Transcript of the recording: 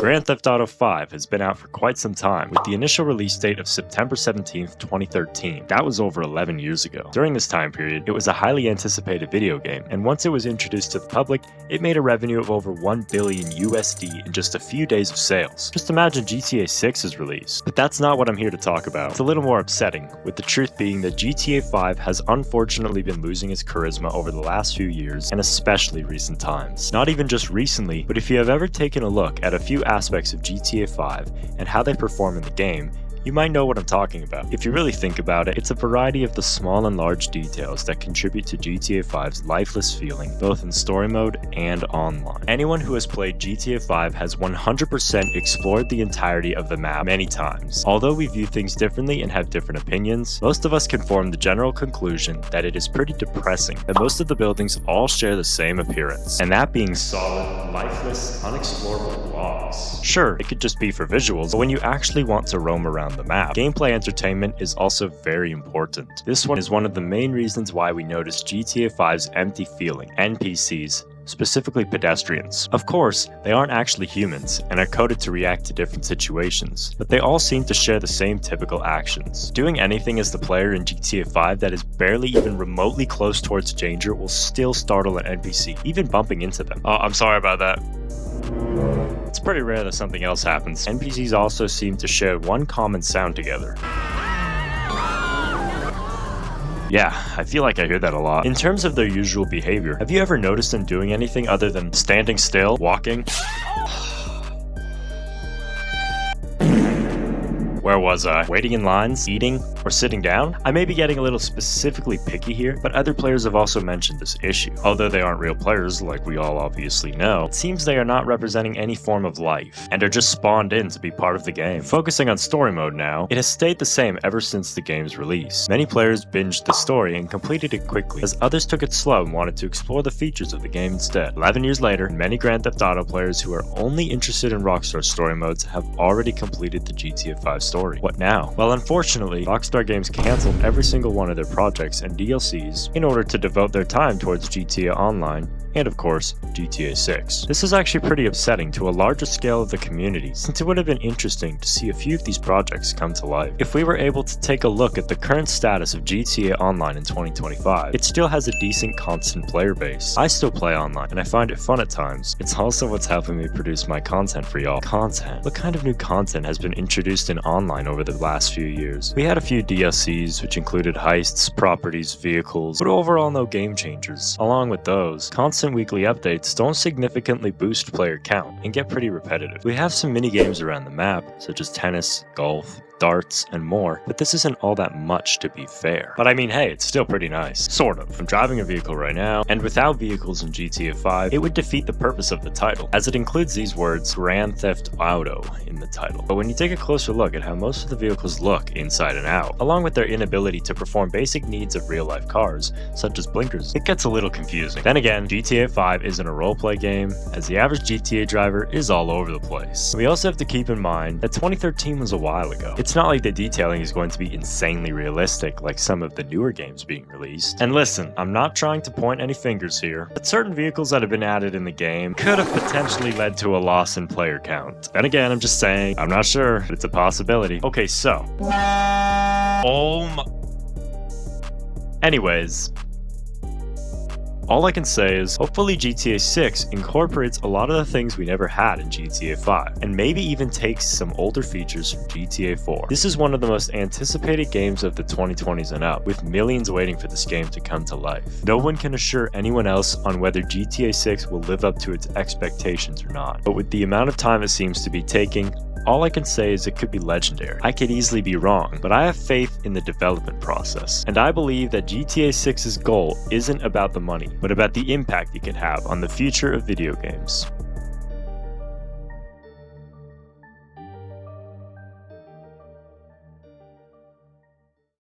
Grand Theft Auto 5 has been out for quite some time, with the initial release date of September 17th, 2013. That was over 11 years ago. During this time period, it was a highly anticipated video game, and once it was introduced to the public, it made a revenue of over $1 billion USD in just a few days of sales. Just imagine GTA 6's release. But that's not what I'm here to talk about. It's a little more upsetting, with the truth being that GTA 5 has unfortunately been losing its charisma over the last few years, and especially recent times. Not even just recently, but if you have ever taken a look at a few aspects of GTA 5 and how they perform in the game, you might know what I'm talking about. If you really think about it, it's a variety of the small and large details that contribute to GTA 5's lifeless feeling, both in story mode and online. Anyone who has played GTA 5 has 100% explored the entirety of the map many times. Although we view things differently and have different opinions, most of us can form the general conclusion that it is pretty depressing that most of the buildings all share the same appearance, and that being solid, lifeless, unexplorable blocks. Sure, it could just be for visuals, but when you actually want to roam around the map, gameplay entertainment is also very important. This one is one of the main reasons why we notice GTA 5's empty feeling. NPCs, specifically pedestrians. Of course, they aren't actually humans and are coded to react to different situations, but they all seem to share the same typical actions. Doing anything as the player in GTA 5 that is barely even remotely close towards danger will still startle an NPC, even bumping into them. Oh, I'm sorry about that. It's pretty rare that something else happens. NPCs also seem to share one common sound together. Yeah, I feel like I hear that a lot. In terms of their usual behavior, have you ever noticed them doing anything other than standing still, walking? Where was I? Waiting in lines, eating, or sitting down? I may be getting a little specifically picky here, but other players have also mentioned this issue. Although they aren't real players, like we all obviously know, it seems they are not representing any form of life, and are just spawned in to be part of the game. Focusing on story mode now, it has stayed the same ever since the game's release. Many players binged the story and completed it quickly, as others took it slow and wanted to explore the features of the game instead. 11 years later, many Grand Theft Auto players who are only interested in Rockstar story modes have already completed the GTA 5 story. What now? Well, unfortunately, Rockstar Games canceled every single one of their projects and DLCs in order to devote their time towards GTA Online and, of course, GTA 6. This is actually pretty upsetting to a larger scale of the community, since it would have been interesting to see a few of these projects come to life. If we were able to take a look at the current status of GTA Online in 2025, it still has a decent constant player base. I still play online, and I find it fun at times. It's also what's helping me produce my content for y'all. Content? What kind of new content has been introduced in online over the last few years? We had a few DLCs, which included heists, properties, vehicles, but overall no game changers. Along with those, constant weekly updates don't significantly boost player count and get pretty repetitive. We have some mini games around the map, such as tennis, golf, darts, and more, but this isn't all that much to be fair. But I mean, hey, it's still pretty nice. Sort of. I'm driving a vehicle right now, and without vehicles in GTA 5, it would defeat the purpose of the title, as it includes these words, Grand Theft Auto, in the title. But when you take a closer look at how most of the vehicles look inside and out, along with their inability to perform basic needs of real-life cars, such as blinkers, it gets a little confusing. Then again, GTA 5 isn't a roleplay game, as the average GTA driver is all over the place. We also have to keep in mind that 2013 was a while ago. It's not like the detailing is going to be insanely realistic like some of the newer games being released. And listen, I'm not trying to point any fingers here, but certain vehicles that have been added in the game could have potentially led to a loss in player count. Then again, I'm just saying, I'm not sure, but it's a possibility. Okay, so. Anyways. All I can say is, hopefully GTA 6 incorporates a lot of the things we never had in GTA 5, and maybe even takes some older features from GTA 4. This is one of the most anticipated games of the 2020s and up, with millions waiting for this game to come to life. No one can assure anyone else on whether GTA 6 will live up to its expectations or not, but with the amount of time it seems to be taking, all I can say is it could be legendary. I could easily be wrong, but I have faith in the development process, and I believe that GTA 6's goal isn't about the money, but about the impact it can have on the future of video games.